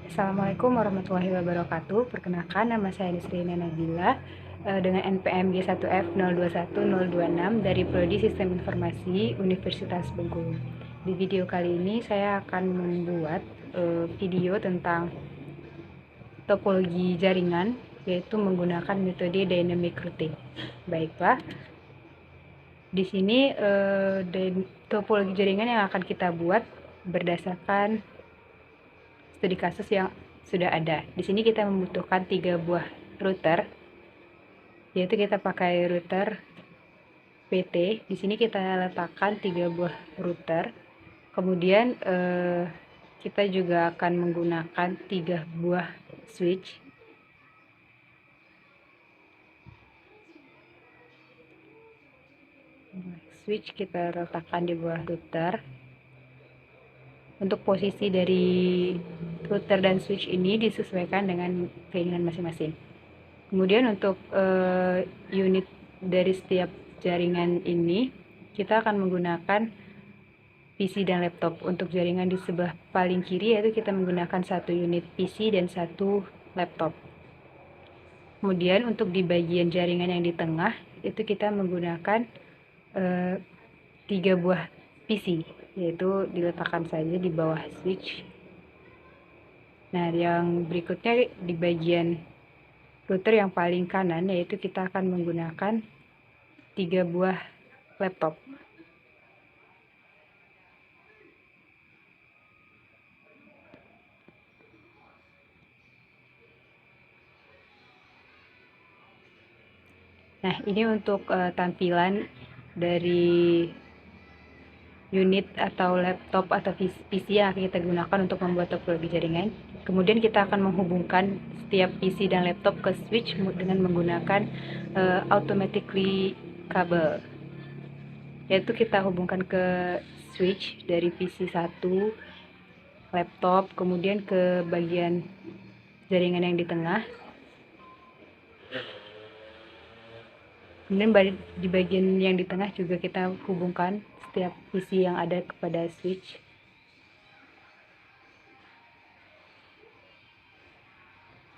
Assalamualaikum warahmatullahi wabarakatuh. Perkenalkan, nama saya Nisrina Nabila dengan NPM G1F021026 dari Prodi Sistem Informasi Universitas Bengkulu. Di video kali ini saya akan membuat video tentang topologi jaringan, yaitu menggunakan metode dynamic routing. Baiklah, di sini topologi jaringan yang akan kita buat berdasarkan studi kasus yang sudah ada. Di sini kita membutuhkan 3 buah router, yaitu kita pakai router PT. Di sini kita letakkan 3 buah router. Kemudian kita juga akan menggunakan 3 buah switch. Switch kita letakkan di buah router. Untuk posisi dari router dan switch ini disesuaikan dengan keinginan masing-masing. Kemudian untuk unit dari setiap jaringan ini, kita akan menggunakan PC dan laptop. Untuk jaringan di sebelah paling kiri yaitu kita menggunakan 1 unit PC dan 1 laptop. Kemudian untuk di bagian jaringan yang di tengah, itu kita menggunakan 3 buah PC, yaitu diletakkan saja di bawah switch. Nah, yang berikutnya di bagian router yang paling kanan, yaitu kita akan menggunakan 3 buah laptop. Nah, ini untuk tampilan dari unit atau laptop atau PC yang akan kita gunakan untuk membuat topologi jaringan. Kemudian kita akan menghubungkan setiap PC dan laptop ke switch dengan menggunakan automatically kabel, yaitu kita hubungkan ke switch dari PC 1 laptop, kemudian ke bagian jaringan yang di tengah. Kemudian di bagian yang di tengah juga kita hubungkan setiap PC yang ada kepada switch.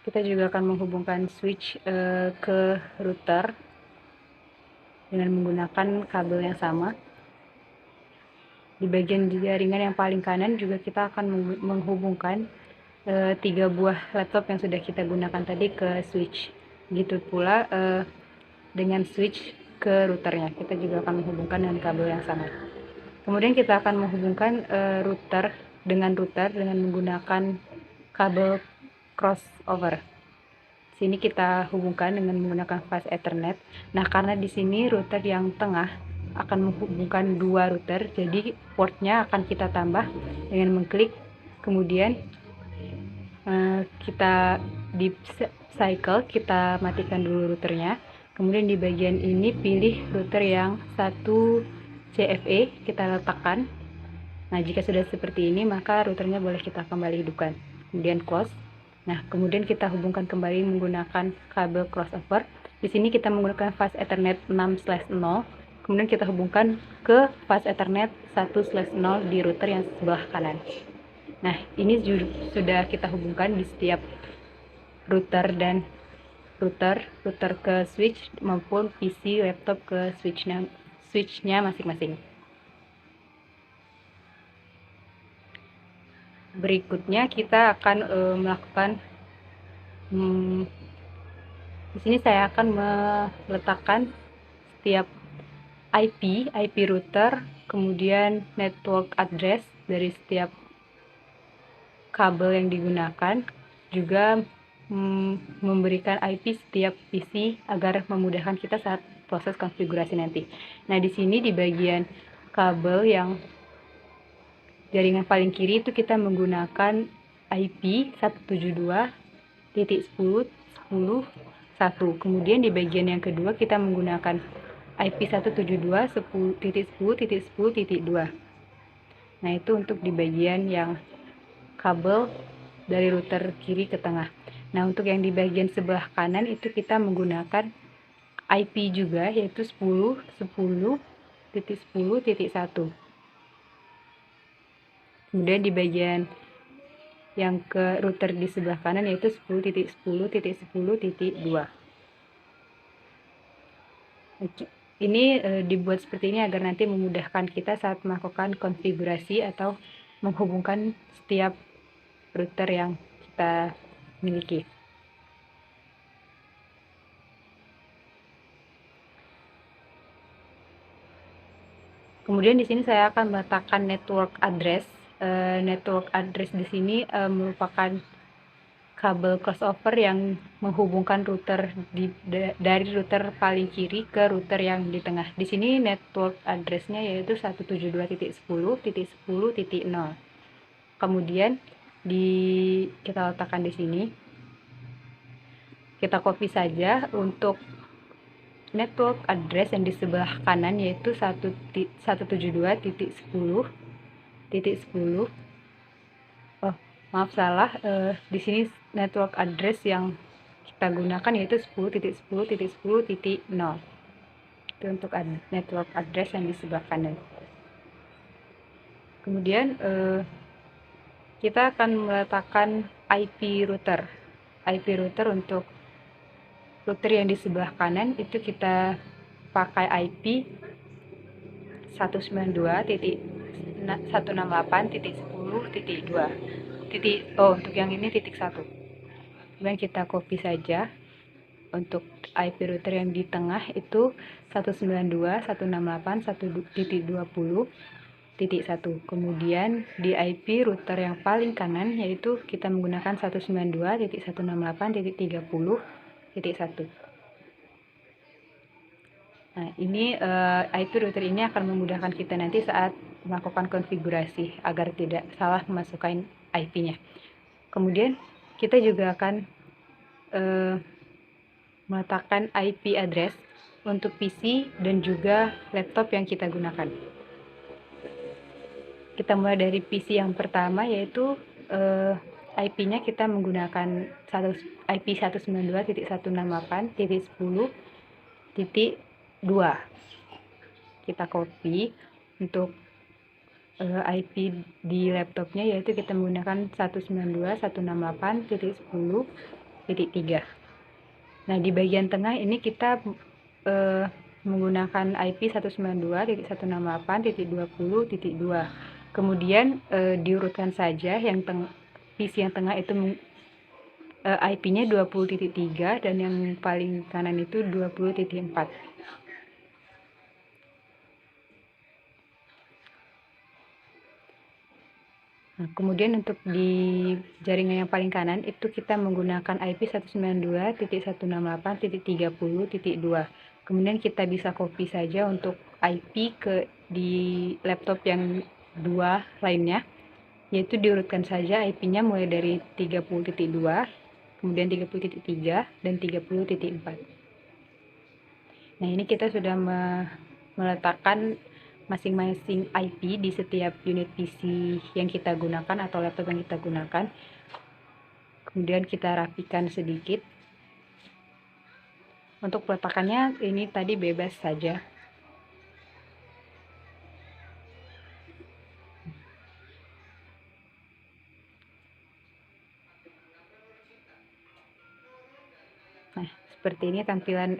Kita juga akan menghubungkan switch ke router dengan menggunakan kabel yang sama. Di bagian jaringan yang paling kanan juga kita akan menghubungkan 3 buah laptop yang sudah kita gunakan tadi ke switch. Begitu pula dengan switch ke routernya, kita juga akan menghubungkan dengan kabel yang sama. Kemudian kita akan menghubungkan router dengan menggunakan kabel crossover. Sini kita hubungkan dengan menggunakan fast Ethernet. Nah, karena di sini router yang tengah akan menghubungkan 2 router, jadi portnya akan kita tambah dengan mengklik, kemudian kita di cycle, kita matikan dulu routernya. Kemudian di bagian ini pilih router yang 1 CFE, kita letakkan. Nah, jika sudah seperti ini, maka routernya boleh kita kembali hidupkan. Kemudian close. Nah, kemudian kita hubungkan kembali menggunakan kabel crossover. Di sini kita menggunakan fast Ethernet 6/0. Kemudian kita hubungkan ke fast Ethernet 1/0 di router yang sebelah kanan. Nah, ini sudah kita hubungkan di setiap router dan router ke switch maupun PC laptop ke switchnya masing-masing. Berikutnya kita akan melakukan di sini saya akan meletakkan setiap IP router, kemudian network address dari setiap kabel yang digunakan, juga memberikan IP setiap PC agar memudahkan kita saat proses konfigurasi nanti. Nah, di sini di bagian kabel yang jaringan paling kiri itu kita menggunakan IP 172.10.10.1. Kemudian di bagian yang kedua kita menggunakan IP 172.10.10.10.2. Nah, itu untuk di bagian yang kabel dari router kiri ke tengah. Nah, untuk yang di bagian sebelah kanan itu kita menggunakan IP juga, yaitu 10.10.10.1. Kemudian di bagian yang ke router di sebelah kanan, yaitu 10.10.10.2. Ini dibuat seperti ini agar nanti memudahkan kita saat melakukan konfigurasi atau menghubungkan setiap router yang kita miliki. Kemudian di sini saya akan meletakkan network address. Network address di sini merupakan kabel crossover yang menghubungkan router dari router paling kiri ke router yang di tengah. Di sini network addressnya yaitu 172.10.10.0. Kemudian kita letakkan di sini. Kita copy saja untuk network address yang di sebelah kanan, yaitu 172.10.10. Oh, maaf salah. Di sini network address yang kita gunakan yaitu 10.10.10.0. Itu untuk network address yang di sebelah kanan. Kemudian kita akan meletakkan IP router. IP router untuk router yang di sebelah kanan itu kita pakai IP 192.168.10.2. Untuk yang ini titik 1. Kemudian kita copy saja. Untuk IP router yang di tengah itu 192.168.1.20.1. Kemudian di IP router yang paling kanan yaitu kita menggunakan 192.168.30.1. Nah, ini IP router ini akan memudahkan kita nanti saat melakukan konfigurasi agar tidak salah memasukkan IP-nya. Kemudian kita juga akan meletakkan IP address untuk PC dan juga laptop yang kita gunakan. Kita mulai dari PC yang pertama, yaitu IP-nya kita menggunakan IP 192.168.10.2. Kita copy. Untuk IP di laptopnya yaitu kita menggunakan 192.168.10.3. Nah, di bagian tengah ini kita menggunakan IP 192.168.20.2. Kemudian diurutkan saja. Yang PC yang tengah itu IP-nya 20.3 dan yang paling kanan itu 20.4. Nah, kemudian untuk di jaringan yang paling kanan itu kita menggunakan IP 192.168.30.2. Kemudian kita bisa copy saja untuk IP di laptop yang dua lainnya, yaitu diurutkan saja IP-nya mulai dari 30.2, kemudian 30.3 dan 30.4. Nah, ini kita sudah meletakkan masing-masing IP di setiap unit PC yang kita gunakan atau laptop yang kita gunakan. Kemudian kita rapikan sedikit. Untuk peletakannya ini tadi bebas saja. Nah, seperti ini tampilan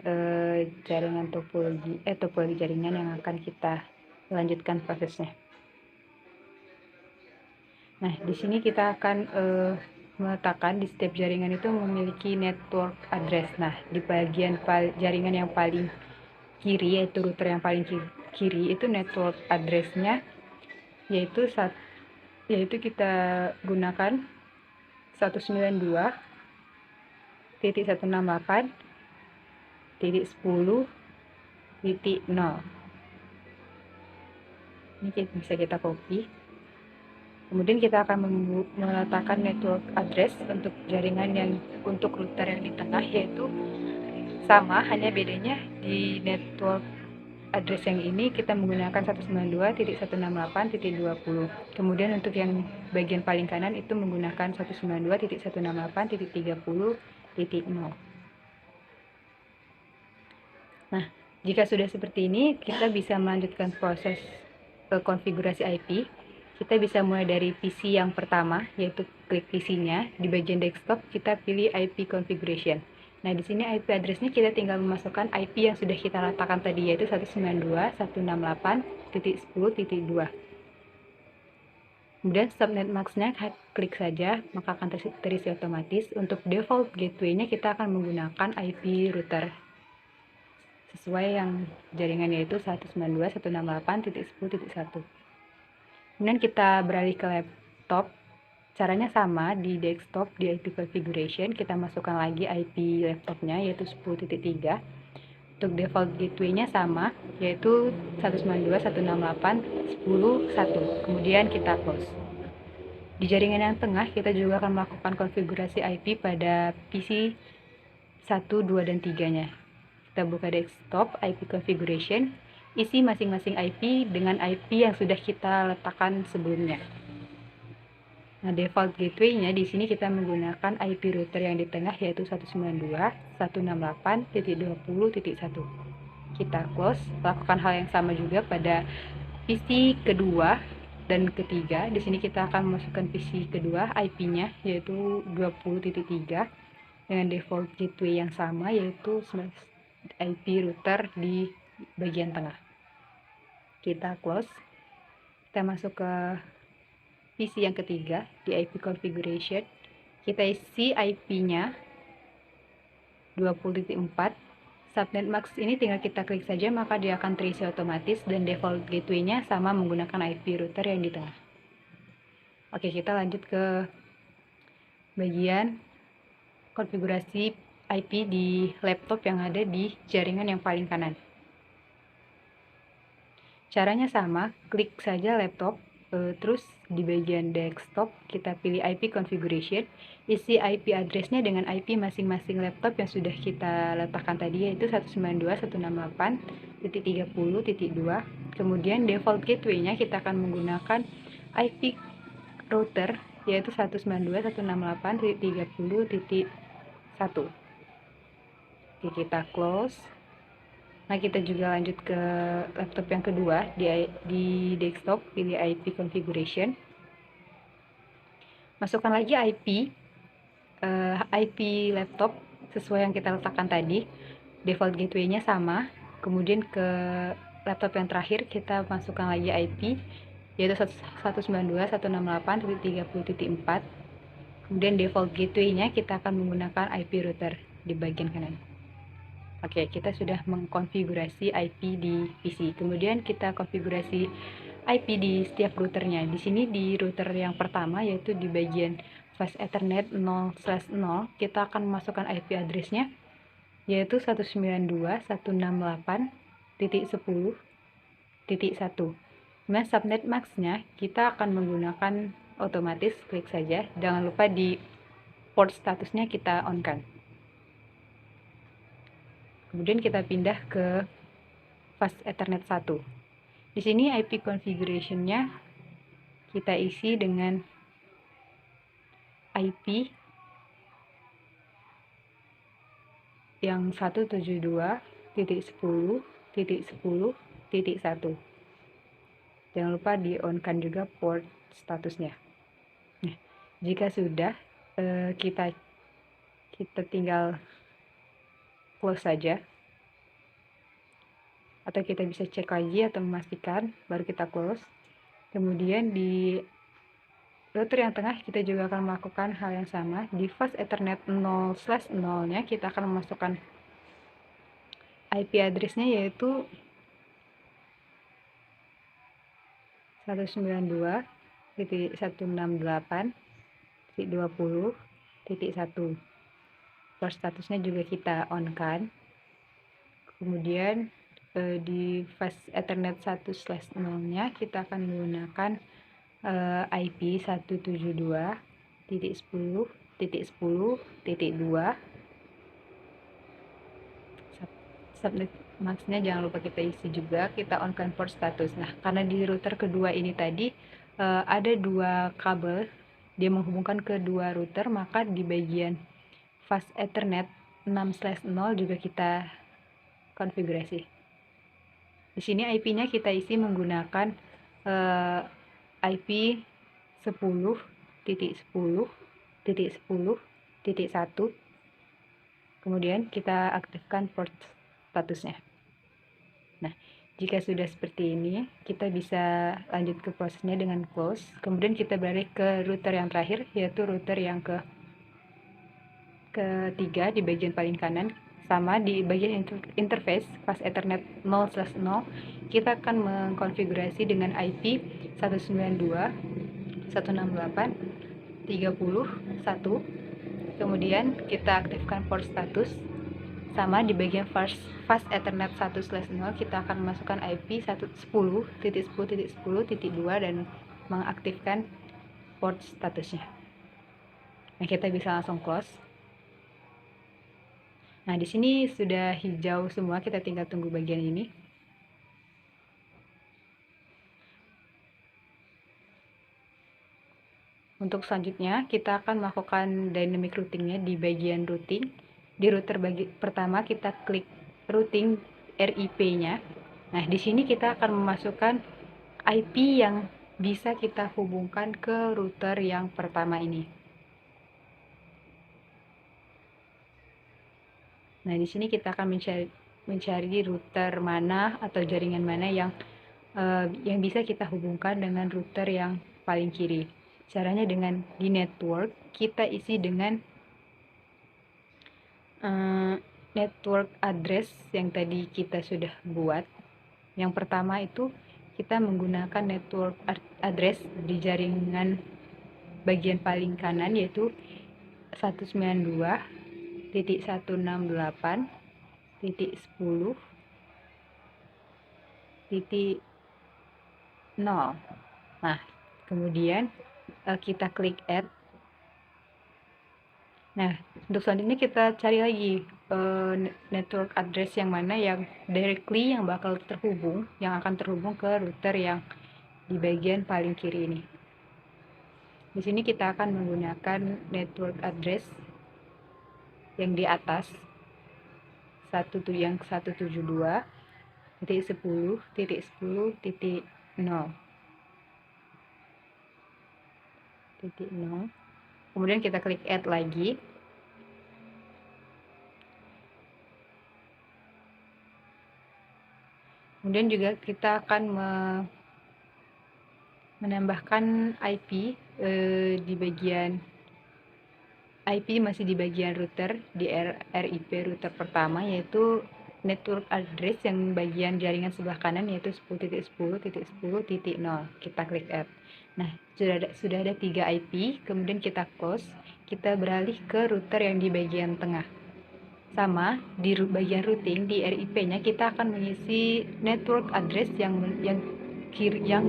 jaringan topologi jaringan yang akan kita lanjutkan prosesnya. Nah, di sini kita akan meletakkan di setiap jaringan itu memiliki network address. Nah, di bagian jaringan yang paling kiri, yaitu router yang paling kiri itu network addressnya yaitu kita gunakan 192.168.10.0. Ini bisa kita copy. Kemudian kita akan meletakkan network address untuk jaringan yang untuk router yang di tengah, yaitu sama, hanya bedanya di network address yang ini kita menggunakan 192.168.20. Kemudian untuk yang bagian paling kanan itu menggunakan 192.168.30.0. Nah, jika sudah seperti ini, kita bisa melanjutkan proses konfigurasi IP. Kita bisa mulai dari PC yang pertama, yaitu klik PC-nya. Di bagian desktop, kita pilih IP configuration. Nah, di sini IP address-nya kita tinggal memasukkan IP yang sudah kita letakkan tadi, yaitu 192.168.10.2. Kemudian subnet mask-nya klik saja, maka akan terisi otomatis. Untuk default gateway-nya kita akan menggunakan IP router sesuai yang jaringannya yaitu 192.168.10.1. Kemudian kita beralih ke laptop. Caranya sama, di desktop, di IP configuration, kita masukkan lagi IP laptopnya, yaitu 10.3. Untuk default gateway-nya sama, yaitu 192.168.10.1. Kemudian kita close. Di jaringan yang tengah, kita juga akan melakukan konfigurasi IP pada PC 1, 2, dan 3-nya. Kita buka desktop, IP configuration, isi masing-masing IP dengan IP yang sudah kita letakkan sebelumnya. Nah, default gateway-nya di sini kita menggunakan IP router yang di tengah yaitu 192.168.20.1. Kita close, lakukan hal yang sama juga pada PC kedua dan ketiga. Di sini kita akan memasukkan PC kedua IP-nya yaitu 20.3 dengan default gateway yang sama yaitu IP router di bagian tengah. Kita close, kita masuk ke PC yang ketiga di IP configuration, kita isi IP-nya 20.4. Subnet mask ini tinggal kita klik saja maka dia akan terisi otomatis dan default gateway-nya sama menggunakan IP router yang di tengah. Oke, kita lanjut ke bagian konfigurasi IP di laptop yang ada di jaringan yang paling kanan. Caranya sama, klik saja laptop, terus di bagian desktop kita pilih IP configuration, isi IP address-nya dengan IP masing-masing laptop yang sudah kita letakkan tadi yaitu 192.168.30.2. Kemudian default gateway-nya kita akan menggunakan IP router yaitu 192.168.30.1. Oke, kita close. Nah, kita juga lanjut ke laptop yang kedua di desktop, pilih IP configuration. Masukkan lagi IP laptop sesuai yang kita letakkan tadi. Default gateway-nya sama. Kemudian ke laptop yang terakhir kita masukkan lagi IP yaitu 192.168.30.4. Kemudian default gateway-nya kita akan menggunakan IP router di bagian kanan. Oke, kita sudah mengkonfigurasi IP di PC. Kemudian kita konfigurasi IP di setiap routernya. Di sini di router yang pertama yaitu di bagian flash Ethernet 0/0, kita akan memasukkan IP address-nya yaitu 192.168.10.1. Nah, subnet mask-nya kita akan menggunakan otomatis, klik saja. Jangan lupa di port statusnya kita on-kan. Kemudian kita pindah ke fast Ethernet 1. Di sini IP configuration-nya kita isi dengan IP yang 172.10.10.1. Jangan lupa di on-kan juga port statusnya. Nah, jika sudah, kita tinggal close saja, atau kita bisa cek lagi atau memastikan baru kita close. Kemudian di router yang tengah kita juga akan melakukan hal yang sama. Di fast Ethernet 0/0-nya kita akan memasukkan IP address-nya yaitu 192.168.20.1. Port statusnya juga kita on-kan. Kemudian di fast Ethernet 1/0-nya kita akan menggunakan IP 172.10.10.2. Subnet mask-nya jangan lupa kita isi juga, kita on-kan port status. Nah, karena di router kedua ini tadi ada dua kabel, dia menghubungkan ke dua router, maka di bagian fast Ethernet 6/0 juga kita konfigurasi. Di sini IP-nya kita isi menggunakan IP 10.10.10.1, kemudian kita aktifkan port statusnya. Nah, jika sudah seperti ini, kita bisa lanjut ke prosesnya dengan close. Kemudian kita beralih ke router yang terakhir, yaitu router yang ketiga di bagian paling kanan. Sama di bagian interface pas Ethernet 0/0, kita akan mengkonfigurasi dengan IP 192.168.30.1. Kemudian kita aktifkan port status. Sama di bagian fast Ethernet 1/0, kita akan memasukkan IP 10.10.10.2 dan mengaktifkan port statusnya. Nah, kita bisa langsung close. Nah, di sini sudah hijau semua, kita tinggal tunggu bagian ini. Untuk selanjutnya, kita akan melakukan dynamic routingnya di bagian routing. Di router pertama, kita klik routing RIP-nya. Nah, di sini kita akan memasukkan IP yang bisa kita hubungkan ke router yang pertama ini. Nah, di sini kita akan mencari router mana atau jaringan mana yang bisa kita hubungkan dengan router yang paling kiri. Caranya dengan di network, kita isi dengan network address yang tadi kita sudah buat. Yang pertama itu kita menggunakan network address di jaringan bagian paling kanan, yaitu 192.168.10.0. Nah, kemudian kita klik add. Nah, untuk selanjutnya kita cari lagi network address yang mana yang directly yang bakal terhubung, yang akan terhubung ke router yang di bagian paling kiri ini. Di sini kita akan menggunakan network address yang di atas, yang 172.10.10.0. Kemudian kita klik add lagi. Kemudian juga kita akan menambahkan IP di bagian IP masih di bagian router di RIP router pertama, yaitu network address yang bagian jaringan sebelah kanan, yaitu 10.10.10.0. Kita klik add. Nah, sudah ada 3 IP. Kemudian kita close. Kita beralih ke router yang di bagian tengah. Sama di bagian routing di RIP-nya kita akan mengisi network address yang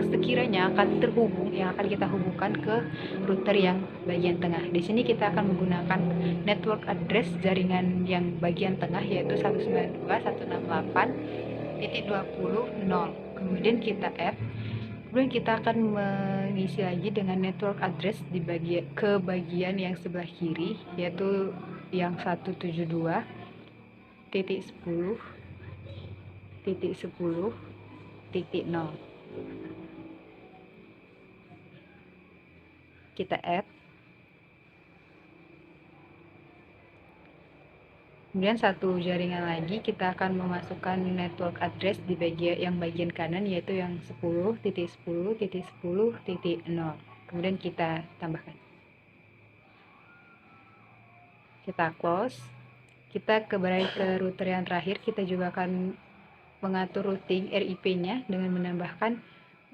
sekiranya akan terhubung, yang akan kita hubungkan ke router yang bagian tengah. Di sini kita akan menggunakan network address jaringan yang bagian tengah, yaitu 192.168.20.0. Kemudian kita add. Kemudian kita akan mengisi lagi dengan network address di bagian yang sebelah kiri, yaitu yang 172.10.10.0. Kita add. Kemudian satu jaringan lagi kita akan memasukkan network address di bagian kanan, yaitu yang 10.10.10.0. Kemudian kita tambahkan. Kita close. Kita kembali ke router yang terakhir. Kita juga akan mengatur routing RIP-nya dengan menambahkan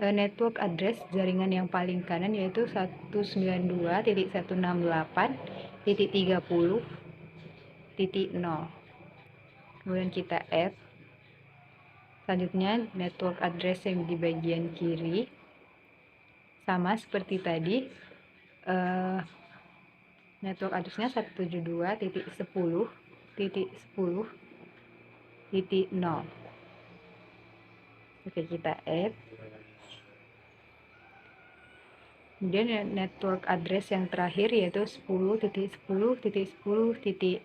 network address jaringan yang paling kanan, yaitu 192.168.30.0. Kemudian kita add. Selanjutnya network address yang di bagian kiri, sama seperti tadi, network addressnya 172.10.10.0. Oke, kita add. Kemudian network address yang terakhir, yaitu 10.10.10.0.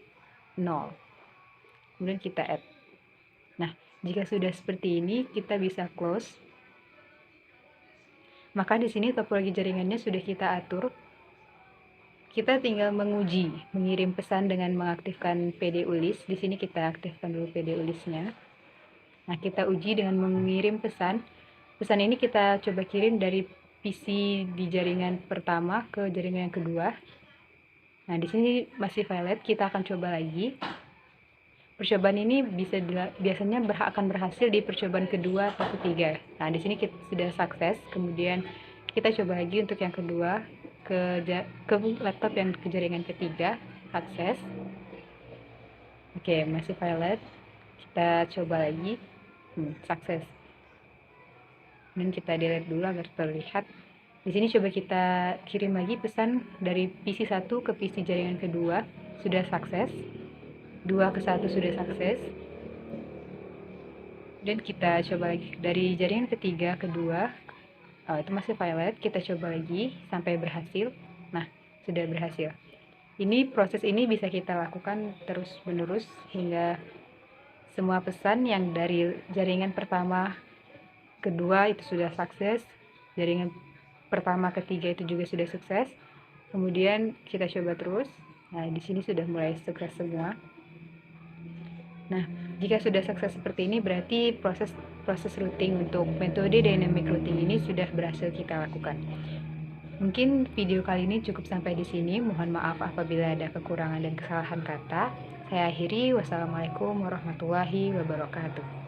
Kemudian kita add. Nah, jika sudah seperti ini, kita bisa close. Maka di sini topologi jaringannya sudah kita atur. Kita tinggal menguji, mengirim pesan dengan mengaktifkan PD ulis. Di sini kita aktifkan dulu PD ulisnya. Nah, kita uji dengan mengirim pesan. Pesan ini kita coba kirim dari PC di jaringan pertama ke jaringan yang kedua. Nah, di sini masih valid, kita akan coba lagi. Percobaan ini biasanya akan berhasil di percobaan kedua atau ketiga. Nah, di sini kita sudah sukses. Kemudian kita coba lagi untuk yang kedua ke laptop yang ke jaringan ketiga, sukses. Oke, masih valid. Kita coba lagi, sukses. Dan kita delete dulu agar terlihat. Di sini coba kita kirim lagi pesan dari PC 1 ke PC jaringan kedua, sudah sukses. 2 ke 1 sudah sukses. Dan kita coba lagi dari jaringan ketiga ke 2, itu masih valid. Kita coba lagi sampai berhasil. Nah, sudah berhasil. Proses ini bisa kita lakukan terus menerus hingga semua pesan yang dari jaringan pertama kedua itu sudah sukses, jaringan pertama ketiga itu juga sudah sukses. Kemudian kita coba terus. Nah, di sini sudah mulai sukses semua. Nah, jika sudah sukses seperti ini, berarti proses routing untuk metode dynamic routing ini sudah berhasil kita lakukan. Mungkin video kali ini cukup sampai di sini. Mohon maaf apabila ada kekurangan dan kesalahan kata. Saya akhiri. Wassalamualaikum warahmatullahi wabarakatuh.